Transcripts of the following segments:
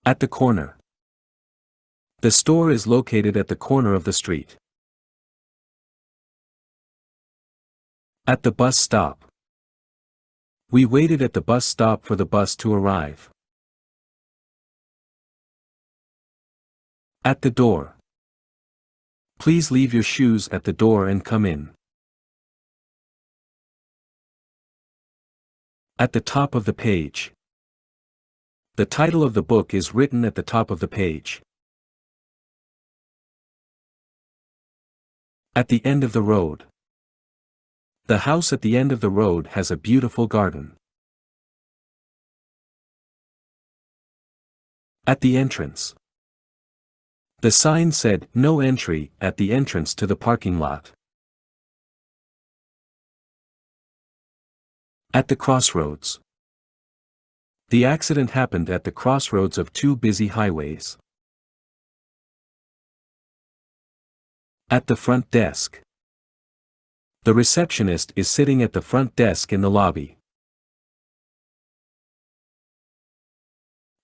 At the corner. The store is located at the corner of the street. At the bus stop. We waited at the bus stop for the bus to arrive. At the door. Please leave your shoes at the door and come in. At the top of the page. The title of the book is written at the top of the page. At the end of the road. The house at the end of the road has a beautiful garden. At the entrance. The sign said, "No entry," at the entrance to the parking lot. At the crossroads. The accident happened at the crossroads of two busy highways. At the front desk. The receptionist is sitting at the front desk in the lobby.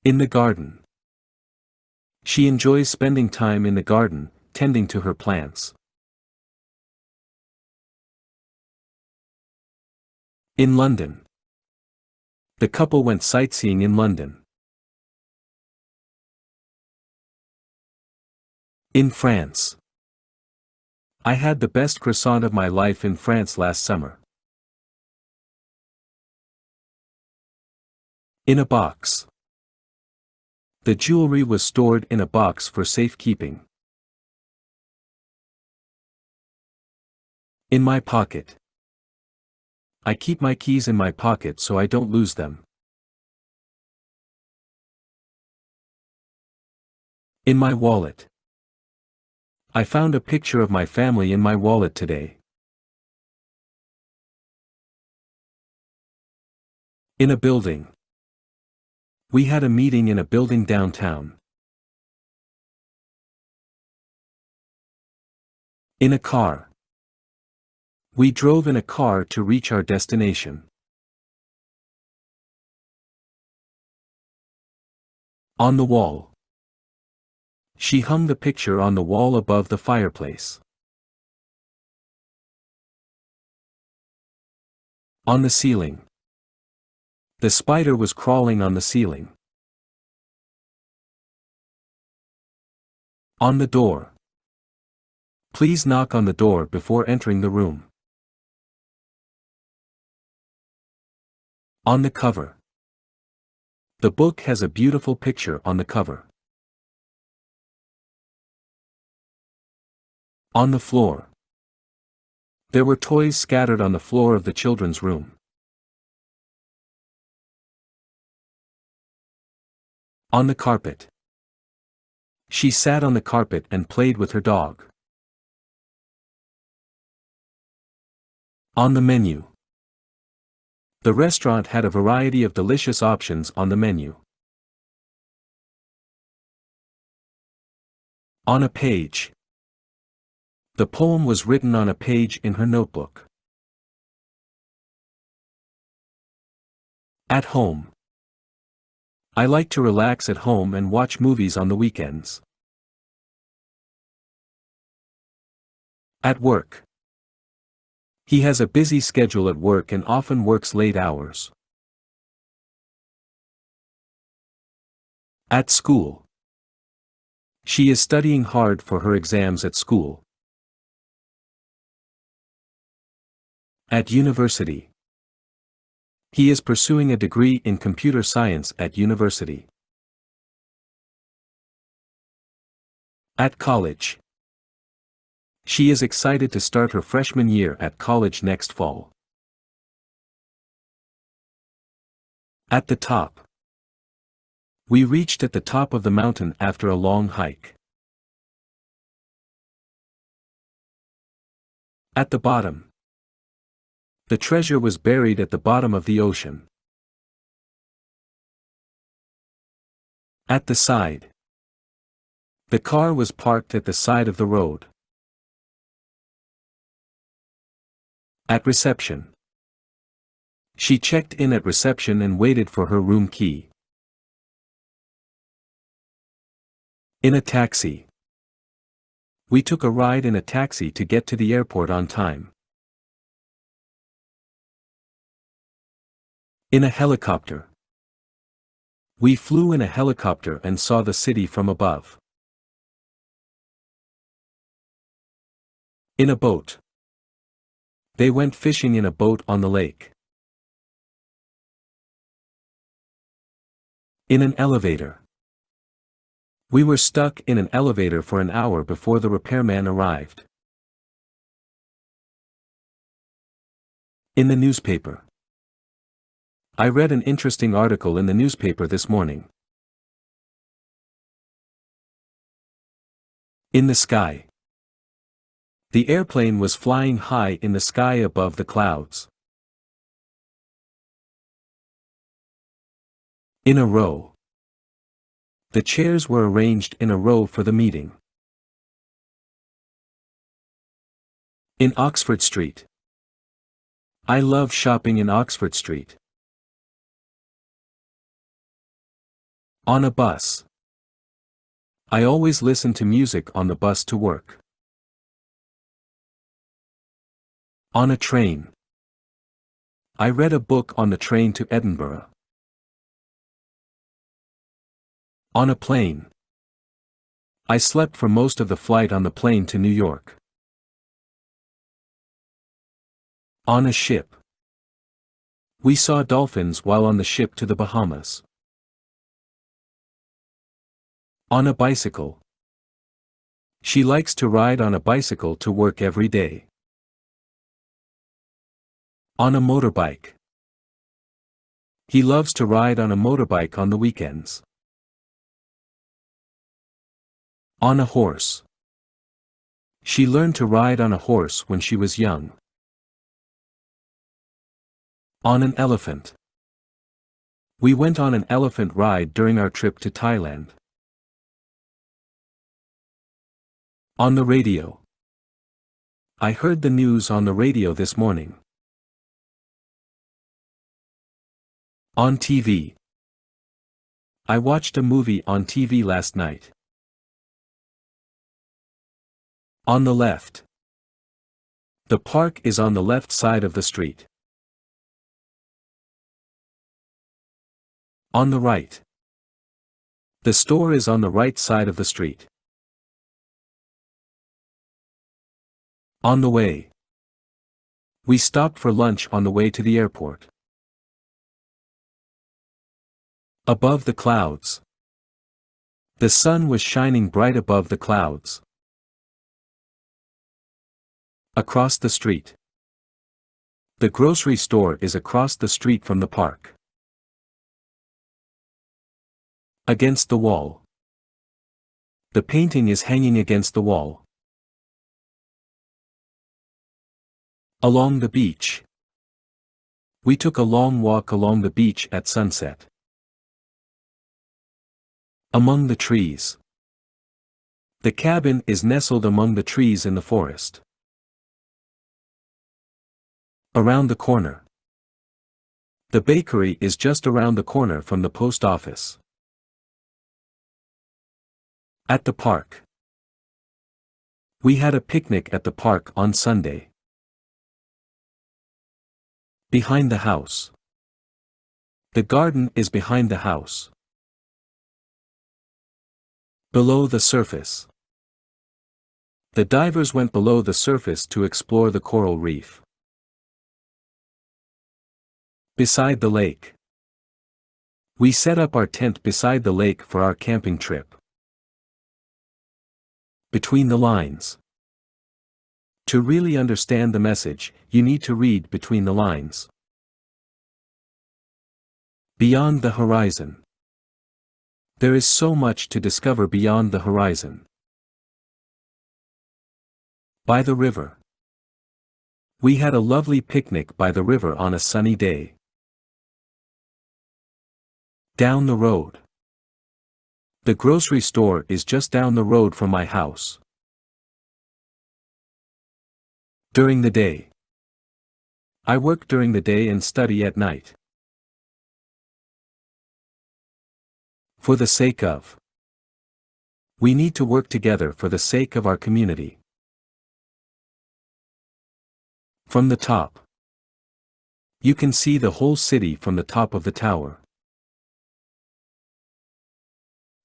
In the garden. She enjoys spending time in the garden, tending to her plants. In London. The couple went sightseeing in London. In France. I had the best croissant of my life in France last summer. In a box. The jewelry was stored in a box for safekeeping. In my pocket. I keep my keys in my pocket so I don't lose them. In my wallet. I found a picture of my family in my wallet today. In a building. We had a meeting in a building downtown. In a car. We drove in a car to reach our destination. On the wall. She hung the picture on the wall above the fireplace. On the ceiling. The spider was crawling on the ceiling. On the door. Please knock on the door before entering the room. On the cover. The book has a beautiful picture on the cover. On the floor. There were toys scattered on the floor of the children's room. On the carpet. She sat on the carpet and played with her dog. On the menu. The restaurant had a variety of delicious options on the menu. On a page. The poem was written on a page in her notebook. At home. I like to relax at home and watch movies on the weekends. At work. He has a busy schedule at work and often works late hours. At school. She is studying hard for her exams at school. At university. He is pursuing a degree in computer science at university. At college. She is excited to start her freshman year at college next fall. At the top. We reached at the top of the mountain after a long hike. At the bottom. The treasure was buried at the bottom of the ocean. At the side. The car was parked at the side of the road. At reception. She checked in at reception and waited for her room key. In a taxi. We took a ride in a taxi to get to the airport on time. In a helicopter. We flew in a helicopter and saw the city from above. In a boat. They went fishing in a boat on the lake. In an elevator. We were stuck in an elevator for an hour before the repairman arrived. In the newspaper. I read an interesting article in the newspaper this morning. In the sky. The airplane was flying high in the sky above the clouds. In a row. The chairs were arranged in a row for the meeting. In Oxford Street. I love shopping in Oxford Street. On a bus. I always listen to music on the bus to work. On a train. I read a book on the train to Edinburgh. On a plane. I slept for most of the flight on the plane to New York. On a ship. We saw dolphins while on the ship to the Bahamas. On a bicycle. She likes to ride on a bicycle to work every day. On a motorbike. He loves to ride on a motorbike on the weekends. On a horse. She learned to ride on a horse when she was young. On an elephant. We went on an elephant ride during our trip to Thailand. On the radio. I heard the news on the radio this morning. On TV. I watched a movie on TV last night. On the left. The park is on the left side of the street. On the right. The store is on the right side of the street. On the way. We stopped for lunch on the way to the airport. Above the clouds. The sun was shining bright above the clouds. Across the street. The grocery store is across the street from the park. Against the wall. The painting is hanging against the wall. Along the beach. We took a long walk along the beach at sunset. Among the trees. The cabin is nestled among the trees in the forest. Around the corner. The bakery is just around the corner from the post office. At the park. We had a picnic at the park on Sunday. Behind the house. The garden is behind the house. Below the surface. The divers went below the surface to explore the coral reef. Beside the lake. We set up our tent beside the lake for our camping trip. Between the lines. To really understand the message, you need to read between the lines. Beyond the horizon. There is so much to discover beyond the horizon. By the river. We had a lovely picnic by the river on a sunny day. Down the road. The grocery store is just down the road from my house. During the day. I work during the day and study at night. For the sake of. We need to work together for the sake of our community. From the top. You can see the whole city from the top of the tower.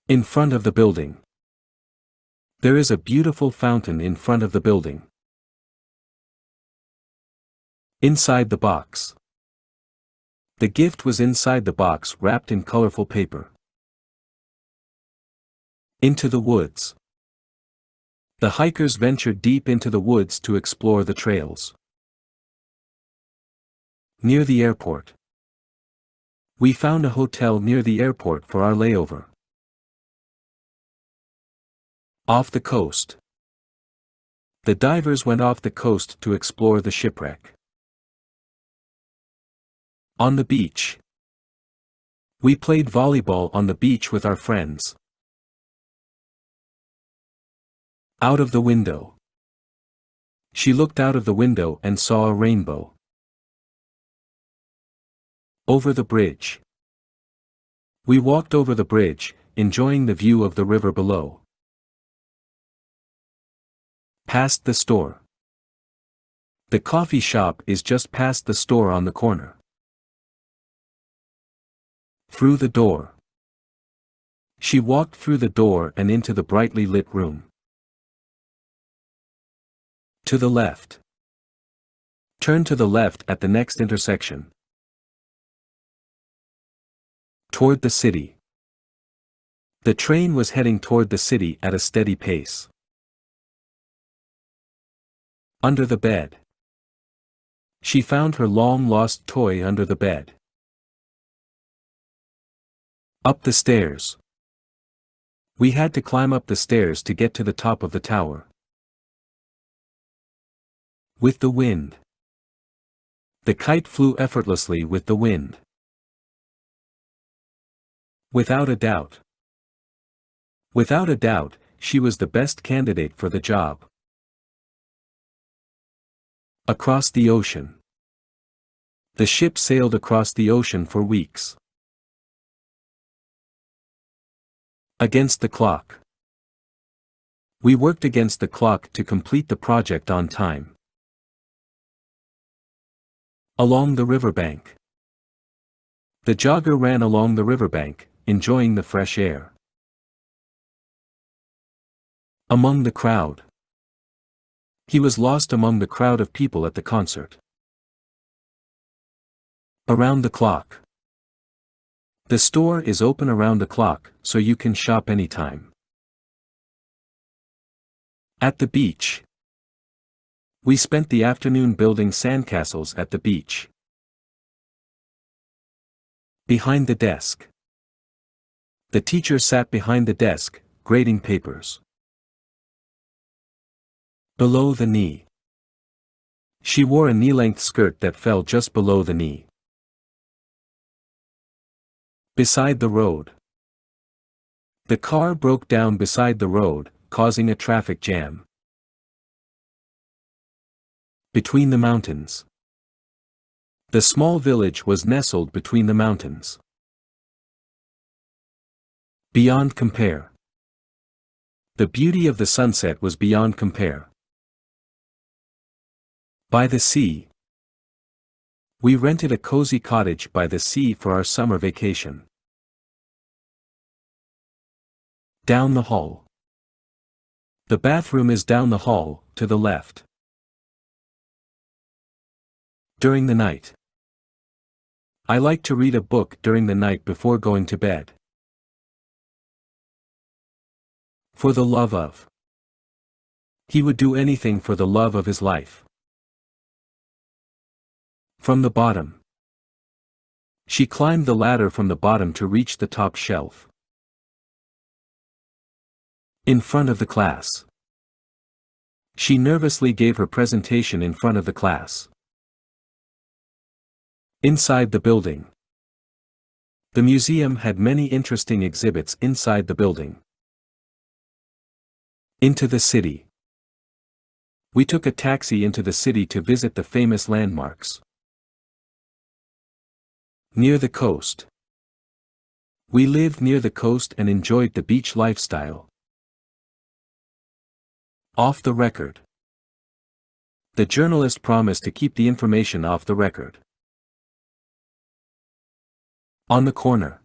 In front of the building. There is a beautiful fountain in front of the building. Inside the box. The gift was inside the box wrapped in colorful paper. Into the woods. The hikers ventured deep into the woods to explore the trails. Near the airport. We found a hotel near the airport for our layover. Off the coast. The divers went off the coast to explore the shipwreck. On the beach. We played volleyball on the beach with our friends. Out of the window. She looked out of the window and saw a rainbow. Over the bridge. We walked over the bridge, enjoying the view of the river below. Past the store. The coffee shop is just past the store on the corner. Through the door. She walked through the door and into the brightly lit room. To the left. Turn to the left at the next intersection. Toward the city. The train was heading toward the city at a steady pace. Under the bed. She found her long-lost toy under the bed. Up the stairs. We had to climb up the stairs to get to the top of the tower. With the wind. The kite flew effortlessly with the wind. Without a doubt. Without a doubt, she was the best candidate for the job. Across the ocean. The ship sailed across the ocean for weeks. Against the clock. We worked against the clock to complete the project on time. Along the riverbank. The jogger ran along the riverbank, enjoying the fresh air. Among the crowd. He was lost among the crowd of people at the concert. Around the clock. The store is open around the clock, so you can shop anytime. At the beach. We spent the afternoon building sandcastles at the beach. Behind the desk. The teacher sat behind the desk, grading papers. Below the knee. She wore a knee-length skirt that fell just below the knee. Beside the road. The car broke down beside the road, causing a traffic jam. Between the mountains. The small village was nestled between the mountains. Beyond compare. The beauty of the sunset was beyond compare. By the sea. We rented a cozy cottage by the sea for our summer vacation. Down the hall. The bathroom is down the hall, to the left. During the night. I like to read a book during the night before going to bed. For the love of. He would do anything for the love of his life. From the bottom. She climbed the ladder from the bottom to reach the top shelf. In front of the class. She nervously gave her presentation in front of the class. Inside the building. The museum had many interesting exhibits inside the building. Into the city. We took a taxi into the city to visit the famous landmarks. Near the coast. We lived near the coast and enjoyed the beach lifestyle. Off the record. The journalist promised to keep the information off the record. On the corner.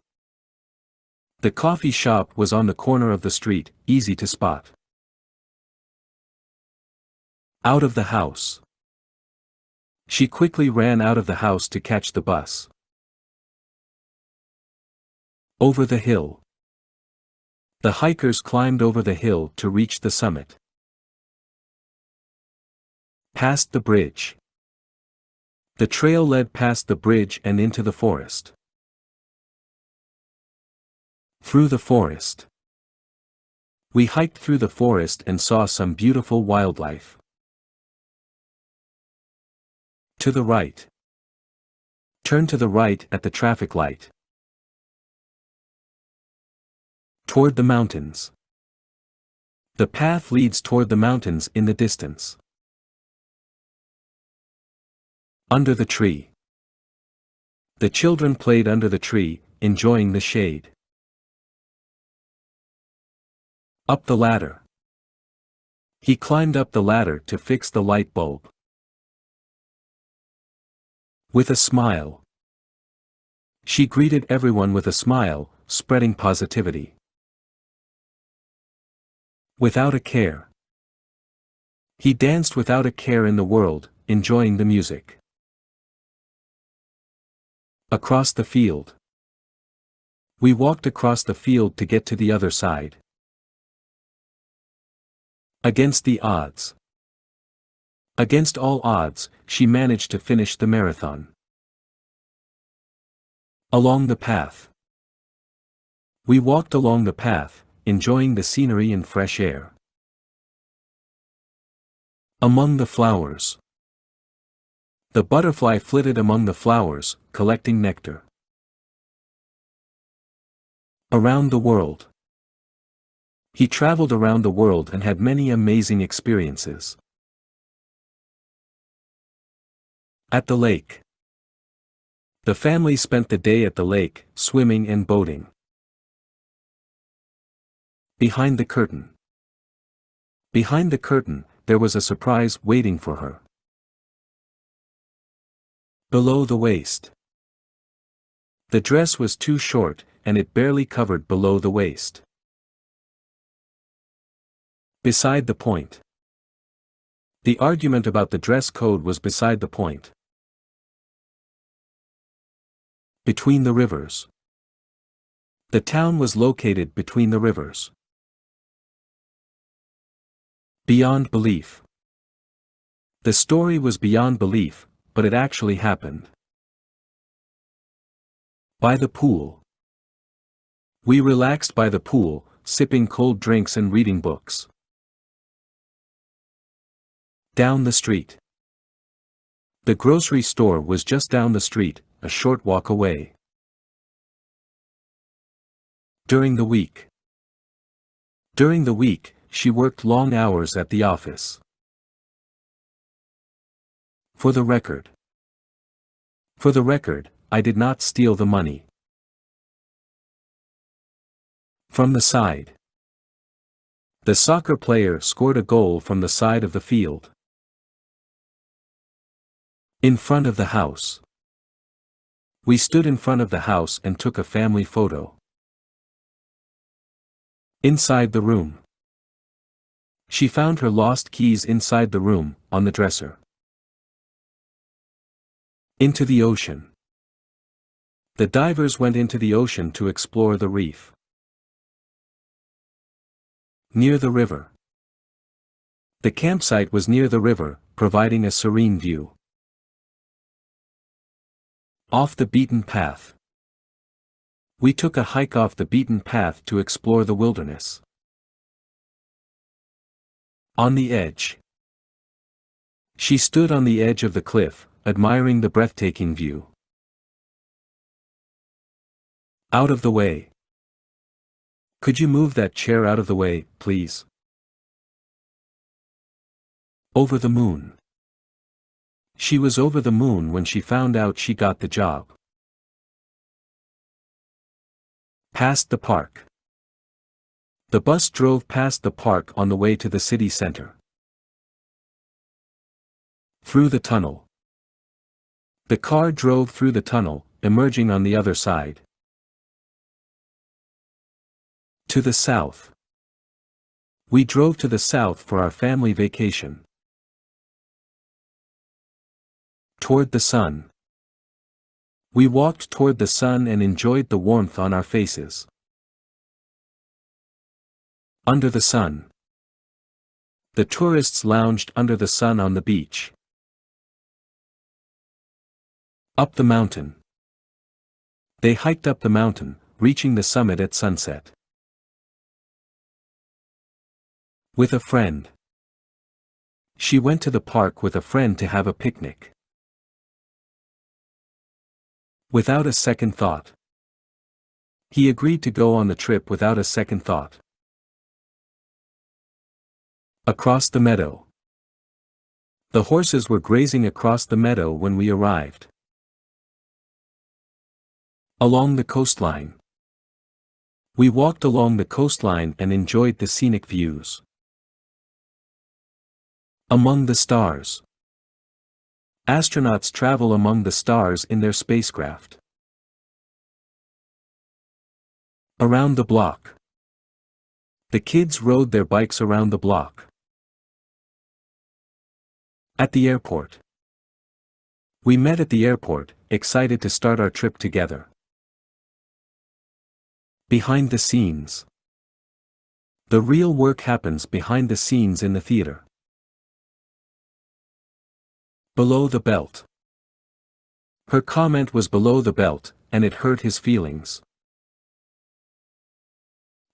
The coffee shop was on the corner of the street, easy to spot. Out of the house. She quickly ran out of the house to catch the bus. Over the hill. The hikers climbed over the hill to reach the summit. Past the bridge. The trail led past the bridge and into the forest. Through the forest. We hiked through the forest and saw some beautiful wildlife. To the right. Turn to the right at the traffic light. Toward the mountains. The path leads toward the mountains in the distance. Under the tree. The children played under the tree, enjoying the shade. Up the ladder. He climbed up the ladder to fix the light bulb. With a smile. She greeted everyone with a smile, spreading positivity. Without a care. He danced without a care in the world, enjoying the music. Across the field. We walked across the field to get to the other side. Against the odds. Against all odds, she managed to finish the marathon. Along the path. We walked along the path, enjoying the scenery and fresh air. Among the flowers. The butterfly flitted among the flowers, collecting nectar. Around the world. He traveled around the world and had many amazing experiences. At the lake. The family spent the day at the lake, swimming and boating. Behind the curtain. Behind the curtain, there was a surprise waiting for her. Below the waist. The dress was too short, and it barely covered below the waist. Beside the point. The argument about the dress code was beside the point. Between the rivers. The town was located between the rivers. Beyond belief. The story was beyond belief, but it actually happened. By the pool. We relaxed by the pool, sipping cold drinks and reading books. Down the street. The grocery store was just down the street, a short walk away. During the week. During the week, she worked long hours at the office. For the record. For the record, I did not steal the money. From the side. The soccer player scored a goal from the side of the field. In front of the house. We stood in front of the house and took a family photo. Inside the room. She found her lost keys inside the room, on the dresser. Into the ocean. The divers went into the ocean to explore the reef. Near the river. The campsite was near the river, providing a serene view. Off the beaten path. We took a hike off the beaten path to explore the wilderness. On the edge. She stood on the edge of the cliff, admiring the breathtaking view. Out of the way. Could you move that chair out of the way, please? Over the moon. She was over the moon when she found out she got the job. Past the park. The bus drove past the park on the way to the city center. Through the tunnel. The car drove through the tunnel, emerging on the other side. To the south. We drove to the south for our family vacation. Toward the sun. We walked toward the sun and enjoyed the warmth on our faces. Under the sun. The tourists lounged under the sun on the beach. Up the mountain. They hiked up the mountain, reaching the summit at sunset. With a friend. She went to the park with a friend to have a picnic. Without a second thought. He agreed to go on the trip without a second thought. Across the meadow. The horses were grazing across the meadow when we arrived. Along the coastline. We walked along the coastline and enjoyed the scenic views. Among the stars. Astronauts travel among the stars in their spacecraft. Around the block. The kids rode their bikes around the block. At the airport. We met at the airport, excited to start our trip together. Behind the scenes. The real work happens behind the scenes in the theater. Below the belt. Her comment was below the belt, and it hurt his feelings.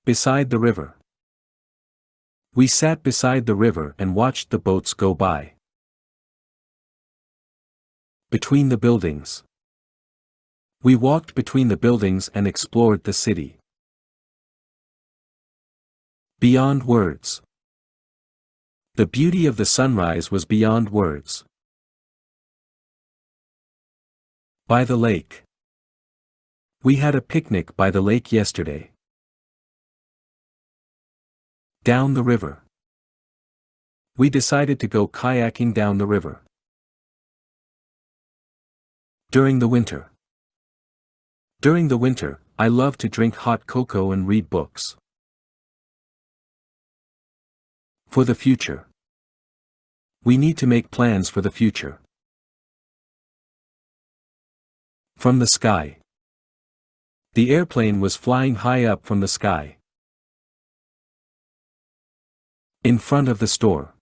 Beside the river. We sat beside the river and watched the boats go by. Between the buildings. We walked between the buildings and explored the city. Beyond words. The beauty of the sunrise was beyond words. By the lake. We had a picnic by the lake yesterday. Down the river. We decided to go kayaking down the river. During the winter. During the winter, I love to drink hot cocoa and read books. For the future. We need to make plans for the future. From the sky. The airplane was flying high up from the sky. In front of the store.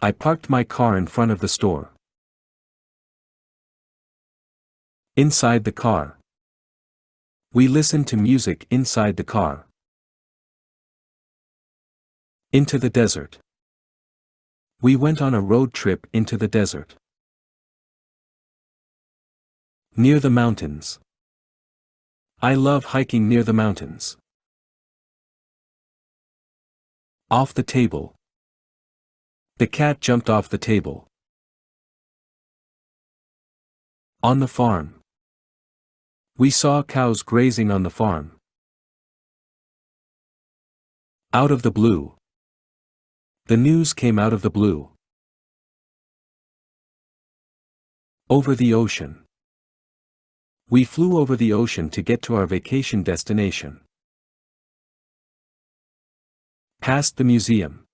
I parked my car in front of the store. Inside the car. We listened to music inside the car. Into the desert. We went on a road trip into the desert. Near the mountains. I love hiking near the mountains. Off the table. The cat jumped off the table. On the farm. We saw cows grazing on the farm. Out of the blue. The news came out of the blue. Over the ocean. We flew over the ocean to get to our vacation destination. Past the museum.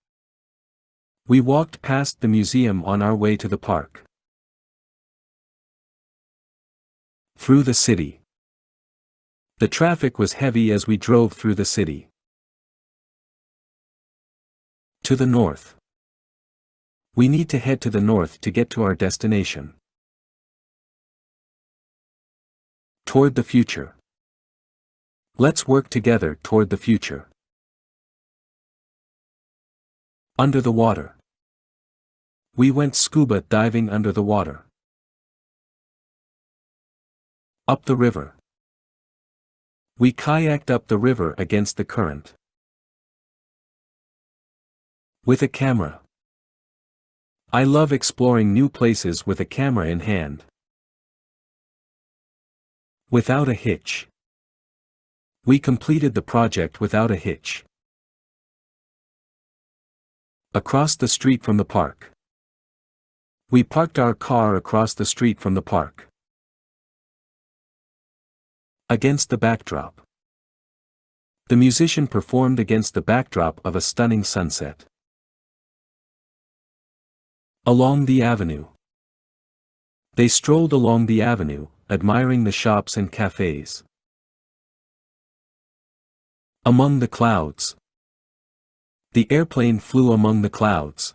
We walked past the museum on our way to the park. Through the city. The traffic was heavy as we drove through the city. To the north. We need to head to the north to get to our destination. Toward the future. Let's work together toward the future. Under the water. We went scuba diving under the water. Up the river. We kayaked up the river against the current. With a camera. I love exploring new places with a camera in hand. Without a hitch. We completed the project without a hitch. Across the street from the park. We parked our car across the street from the park. Against the backdrop. The musician performed against the backdrop of a stunning sunset. Along the avenue. They strolled along the avenue, admiring the shops and cafes. Among the clouds. The airplane flew among the clouds.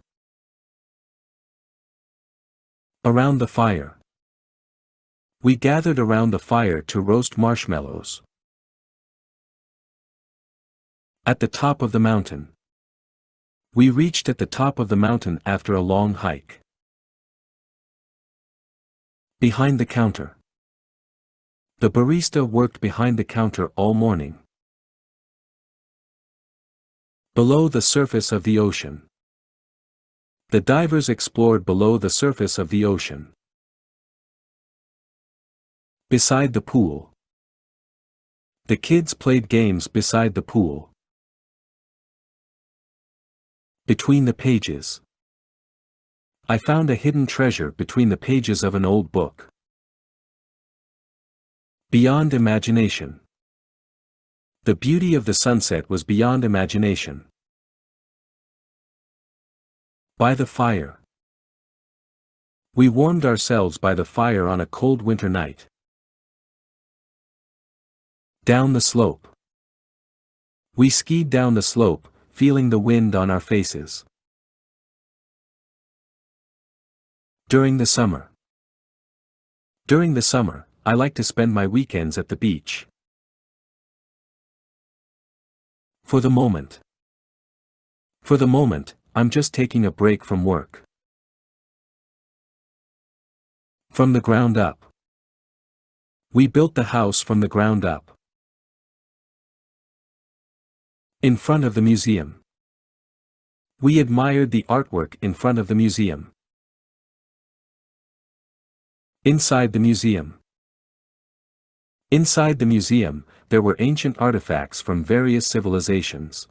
Around the fire. We gathered around the fire to roast marshmallows. At the top of the mountain. We reached at the top of the mountain after a long hike. Behind the counter. The barista worked behind the counter all morning. Below the surface of the ocean. The divers explored below the surface of the ocean. Beside the pool. The kids played games beside the pool. Between the pages. I found a hidden treasure between the pages of an old book. Beyond imagination. The beauty of the sunset was beyond imagination. By the fire. We warmed ourselves by the fire on a cold winter night. Down the slope. We skied down the slope, feeling the wind on our faces. During the summer. During the summer, I like to spend my weekends at the beach. For the moment. For the moment, I'm just taking a break from work. From the ground up. We built the house from the ground up. In front of the museum. We admired the artwork in front of the museum. Inside the museum. Inside the museum, there were ancient artifacts from various civilizations.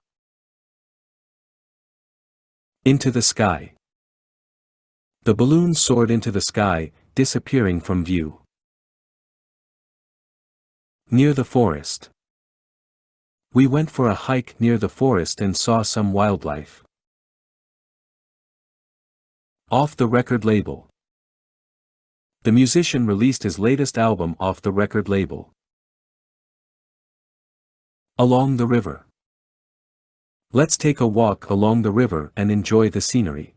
Into the sky. The balloon soared into the sky, disappearing from view. Near the forest. We went for a hike near the forest and saw some wildlife. Off the record label. The musician released his latest album off the record label. Along the river. Let's take a walk along the river and enjoy the scenery.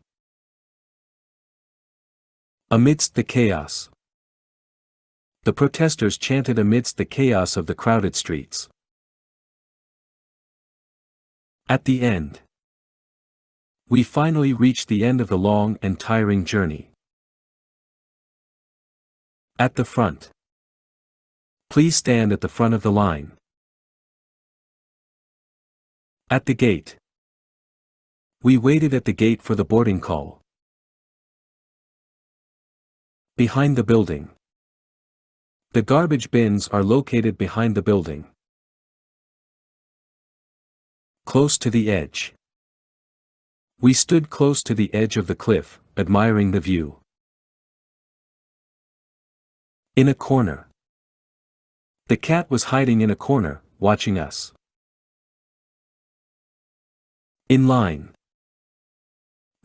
Amidst the chaos. The protesters chanted amidst the chaos of the crowded streets. At the end. We finally reached the end of the long and tiring journey. At the front. Please stand at the front of the line. At the gate. We waited at the gate for the boarding call. Behind the building. The garbage bins are located behind the building. Close to the edge. We stood close to the edge of the cliff, admiring the view. In a corner. The cat was hiding in a corner, watching us. In line.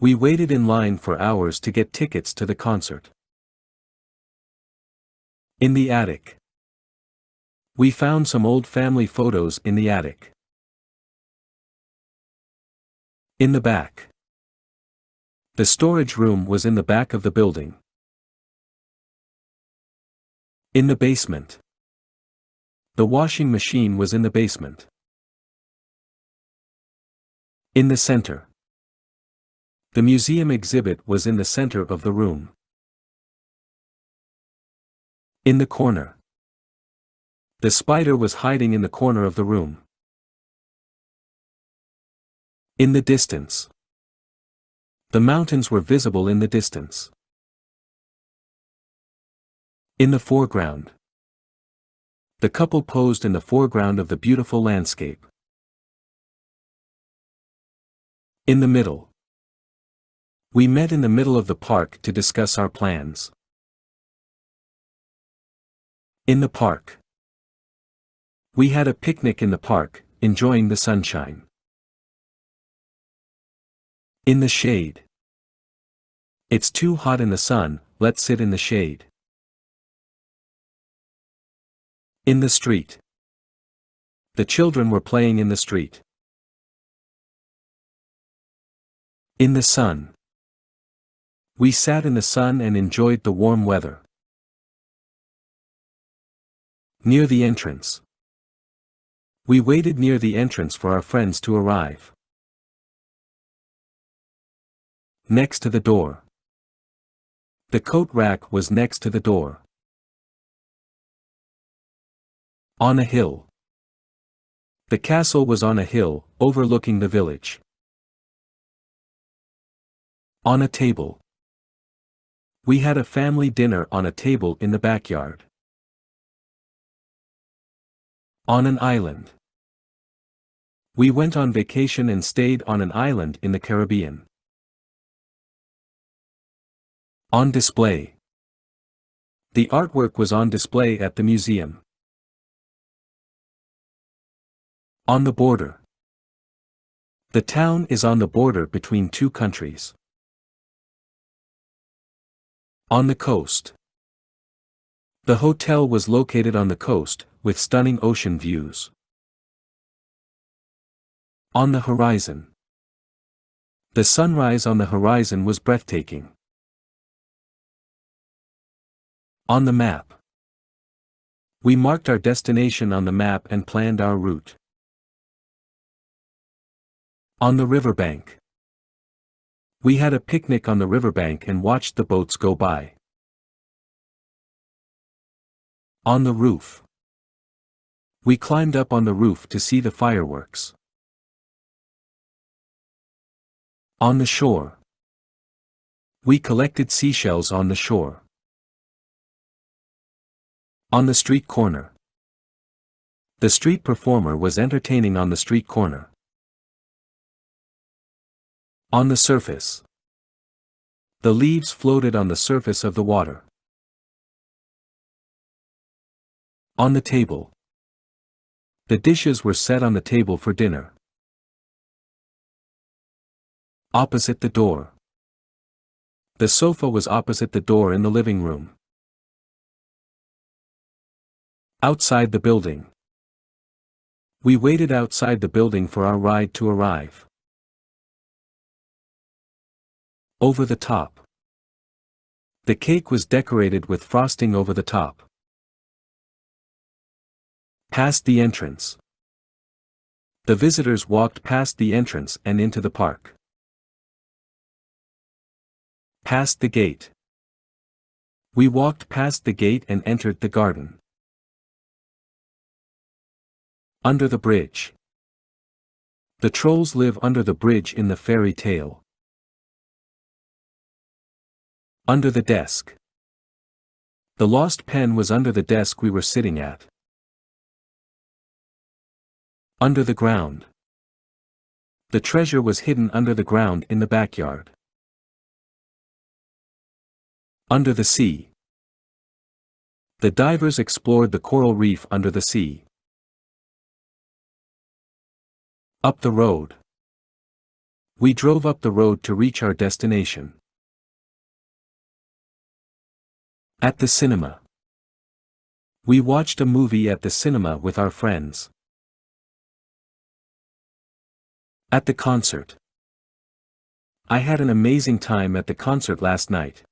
We waited in line for hours to get tickets to the concert. In the attic. We found some old family photos in the attic. In the back. The storage room was in the back of the building. In the basement. The washing machine was in the basement. In the center. The museum exhibit was in the center of the room. In the corner. The spider was hiding in the corner of the room. In the distance. The mountains were visible in the distance. In the foreground. The couple posed in the foreground of the beautiful landscape. In the middle. We met in the middle of the park to discuss our plans. In the park. We had a picnic in the park, enjoying the sunshine. In the shade. It's too hot in the sun, let's sit in the shade. In the street. The children were playing in the street. In the sun. We sat in the sun and enjoyed the warm weather. Near the entrance. We waited near the entrance for our friends to arrive. Next to the door. The coat rack was next to the door. On a hill. The castle was on a hill, overlooking the village. On a table. We had a family dinner on a table in the backyard. On an island. We went on vacation and stayed on an island in the Caribbean. On display. The artwork was on display at the museum. On the border. The town is on the border between two countries. On the coast. The hotel was located on the coast, with stunning ocean views. On the horizon. The sunrise on the horizon was breathtaking. On the map. We marked our destination on the map and planned our route. On the riverbank. We had a picnic on the riverbank and watched the boats go by. On the roof. We climbed up on the roof to see the fireworks. On the shore. We collected seashells on the shore. On the street corner. The street performer was entertaining on the street corner. On the surface. The leaves floated on the surface of the water. On the table. The dishes were set on the table for dinner. Opposite the door. The sofa was opposite the door in the living room. Outside the building. We waited outside the building for our ride to arrive. Over the top. The cake was decorated with frosting over the top. Past the entrance. The visitors walked past the entrance and into the park. Past the gate. We walked past the gate and entered the garden. Under the bridge. The trolls live under the bridge in the fairy tale. Under the desk. The lost pen was under the desk we were sitting at. Under the ground. The treasure was hidden under the ground in the backyard. Under the sea. The divers explored the coral reef under the sea. Up the road. We drove up the road to reach our destination. At the cinema. We watched a movie at the cinema with our friends. At the concert. I had an amazing time at the concert last night.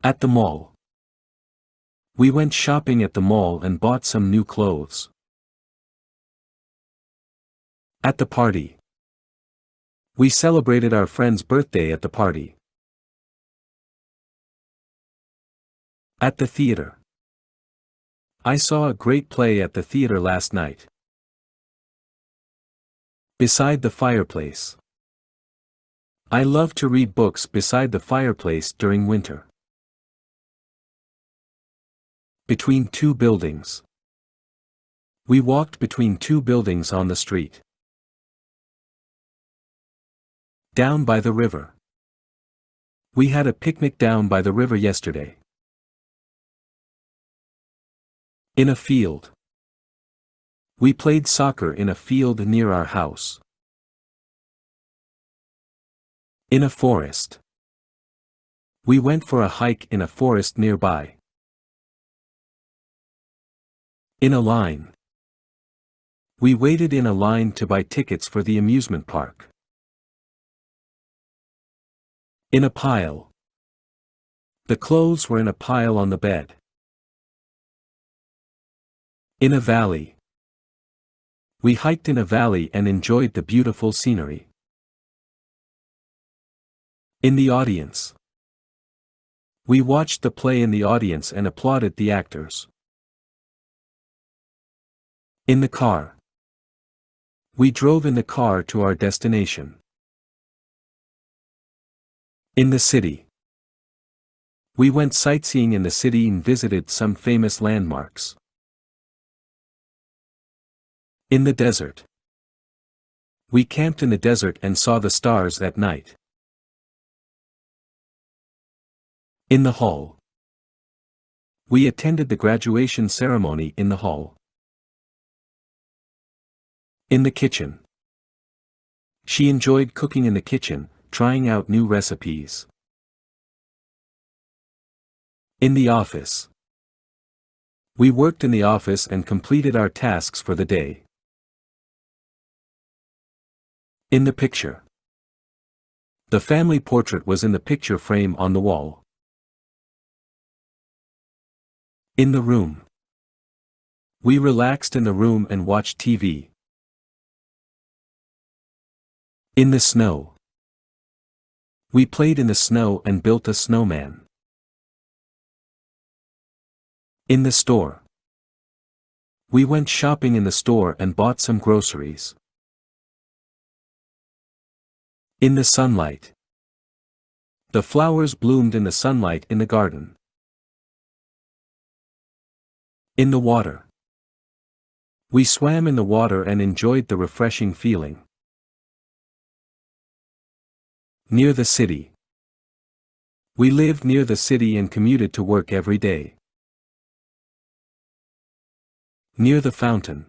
At the mall. We went shopping at the mall and bought some new clothes. At the party. We celebrated our friend's birthday at the party. At the theater. I saw a great play at the theater last night. Beside the fireplace. I love to read books beside the fireplace during winter. Between two buildings. We walked between two buildings on the street. Down by the river. We had a picnic down by the river yesterday. In a field. We played soccer in a field near our house. In a forest. We went for a hike in a forest nearby. In a line. We waited in a line to buy tickets for the amusement park. In a pile. The clothes were in a pile on the bed. In a valley. We hiked in a valley and enjoyed the beautiful scenery. In the audience. We watched the play in the audience and applauded the actors. In the car. We drove in the car to our destination. In the city. We went sightseeing in the city and visited some famous landmarks. In the desert. We camped in the desert and saw the stars at night. In the hall. We attended the graduation ceremony in the hall. In the kitchen. She enjoyed cooking in the kitchen, trying out new recipes. In the office. We worked in the office and completed our tasks for the day. In the picture. The family portrait was in the picture frame on the wall. In the room. We relaxed in the room and watched TV. In the snow. We played in the snow and built a snowman. In the store. We went shopping in the store and bought some groceries. In the sunlight. The flowers bloomed in the sunlight in the garden. In the water. We swam in the water and enjoyed the refreshing feeling. Near the city. We lived near the city and commuted to work every day. Near the fountain.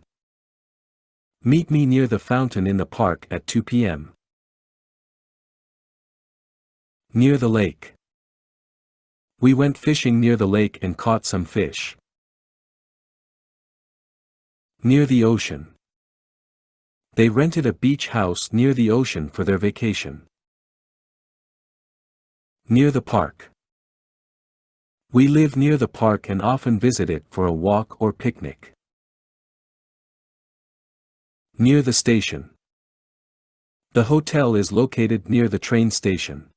Meet me near the fountain in the park at 2 p.m. Near the lake. We went fishing near the lake and caught some fish. Near the ocean. They rented a beach house near the ocean for their vacation. Near the park. We live near the park and often visit it for a walk or picnic. Near the station. The hotel is located near the train station.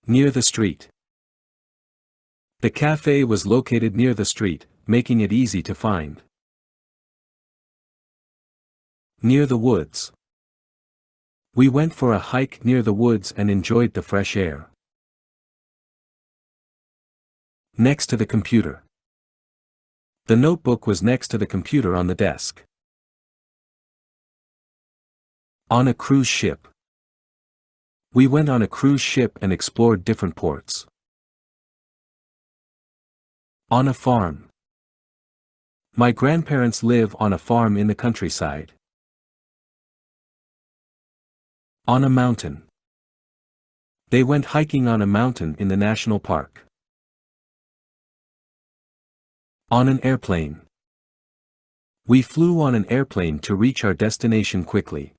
Near the street. The cafe was located near the street, making it easy to find. Near the woods. We went for a hike near the woods and enjoyed the fresh air. Next to the computer. The notebook was next to the computer on the desk. On a cruise ship. We went on a cruise ship and explored different ports. On a farm. My grandparents live on a farm in the countryside. On a mountain. They went hiking on a mountain in the national park. On an airplane. We flew on an airplane to reach our destination quickly.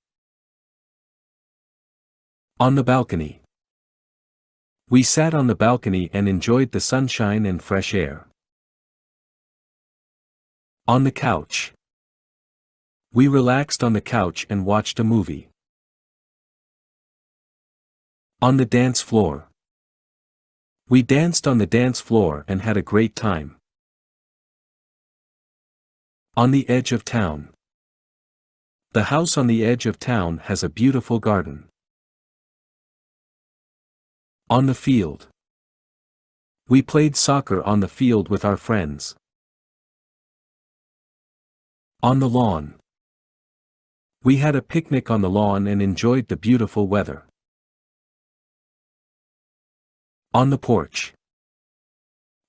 On the balcony. We sat on the balcony and enjoyed the sunshine and fresh air. On the couch. We relaxed on the couch and watched a movie. On the dance floor. We danced on the dance floor and had a great time. On the edge of town. The house on the edge of town has a beautiful garden. On the field. We played soccer on the field with our friends. On the lawn. We had a picnic on the lawn and enjoyed the beautiful weather. On the porch.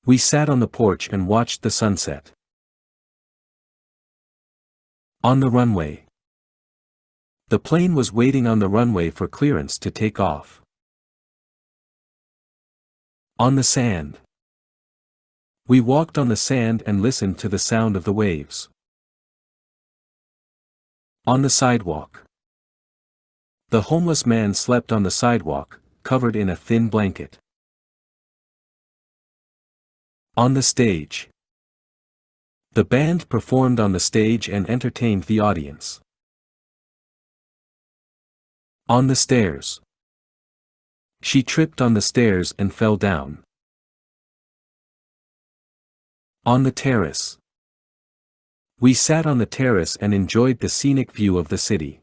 We sat on the porch and watched the sunset. On the runway. The plane was waiting on the runway for clearance to take off. On the sand. We walked on the sand and listened to the sound of the waves. On the sidewalk. The homeless man slept on the sidewalk, covered in a thin blanket. On the stage. The band performed on the stage and entertained the audience. On the stairs. She tripped on the stairs and fell down. On the terrace. We sat on the terrace and enjoyed the scenic view of the city.